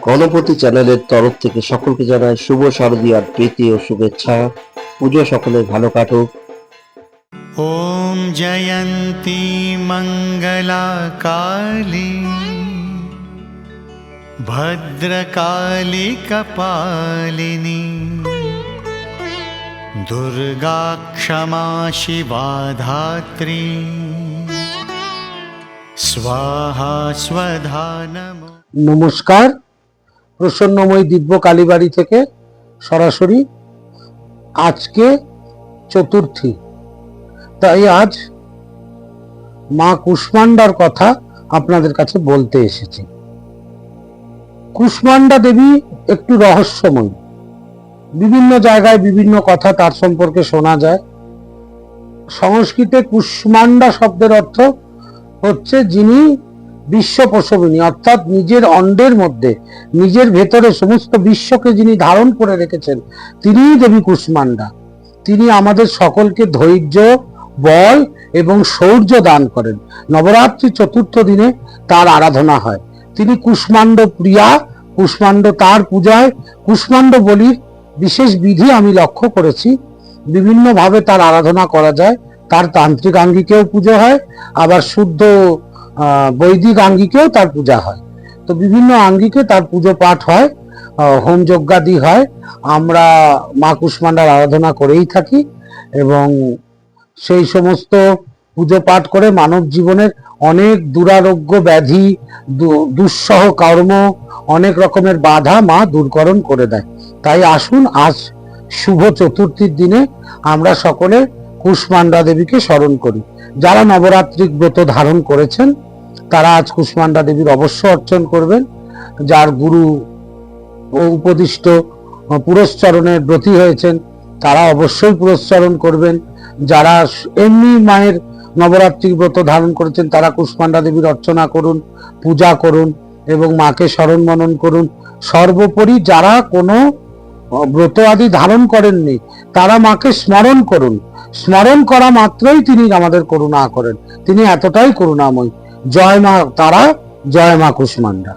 গণপতি চ্যানেলের তরফ থেকে সকলকে জানাই শুভ শারদীয়ার প্রীতি ও শুভেচ্ছা। পুজো সকলের ভালো কাটুক। ওম জয়ন্তী মঙ্গলা কালী ভদ্রকালী কপালিনী দুর্গা ক্ষমা শিবা ধাত্রী স্বাহা স্বধা নমো। নমস্কার, প্রসন্নময় দিব্য কালীবাড়ি থেকে সরাসরি। আজকে চতুর্থী, তাই আজ মা কুষ্মান্ডার কথা আপনাদের কাছে বলতে এসেছি। কুষ্মান্ডা দেবী একটু রহস্যময়, বিভিন্ন জায়গায় বিভিন্ন কথা তার সম্পর্কে শোনা যায়। সংস্কৃতে কুষ্মান্ডা শব্দের অর্থ হচ্ছে যিনি বিশ্ব প্রসবিনী, অর্থাৎ নিজের অন্ডের মধ্যে নিজের ভেতরে সমস্ত বিশ্বকে যিনি ধারণ করে রেখেছেন তিনিই দেবী কুষ্মান্ডা। তিনি আমাদের সকলকে ধৈর্য, বল এবং শৌর্য দান করেন। নবরাত্রি চতুর্থ দিনে তার আরাধনা হয়। তিনি কুষ্মান্ড প্রিয়া। কুষ্মান্ড তার পূজায় কুষ্মান্ড বলির বিশেষ বিধি আমি লক্ষ্য করেছি। বিভিন্নভাবে তার আরাধনা করা যায়। তার তান্ত্রিক আঙ্গিকেও পুজো হয়, আবার শুদ্ধ বৈদিক আঙ্গিকেও তার পূজা হয়। তো বিভিন্ন আঙ্গিকে তার পুজো পাঠ হয়, হোম যজ্ঞাদি হয়। আমরা মা কুষ্মান্ডার আরাধনা করেই থাকি এবং সেই সমস্ত পুজো পাঠ করে মানব জীবনের অনেক দুরারোগ্য ব্যাধি, দুঃসহ কর্ম, অনেক রকমের বাধা মা দূরকরণ করে দেয়। তাই আসুন আজ শুভ চতুর্থীর দিনে আমরা সকলে কুষ্মান্ডা দেবীকে স্মরণ করি। যারা নবরাত্রিক ব্রত ধারণ করেছেন তারা আজ কুষ্মান্ডা দেবীর অবশ্য অর্চন করবেন। যার গুরু ও উপদিষ্ট পুরস্চরণের ব্রতী হয়েছেন তারা অবশ্যই পুরস্চরণ করবেন। যারা এমনি মায়ের নবরাত্রিক ব্রত ধারণ করেছেন তারা কুষ্মান্ডা দেবীর অর্চনা করুন, পূজা করুন এবং মাকে স্মরণ মনন করুন। সর্বোপরি যারা কোনো ব্রত আদি ধারণ করেননি তারা মাকে স্মরণ করুন। স্মরণ করা মাত্রই তিনি আমাদের করুণা করেন। তিনি এতটাই করুণাময়। জয় মা তারা, জয় মা কুষ্মান্ডা।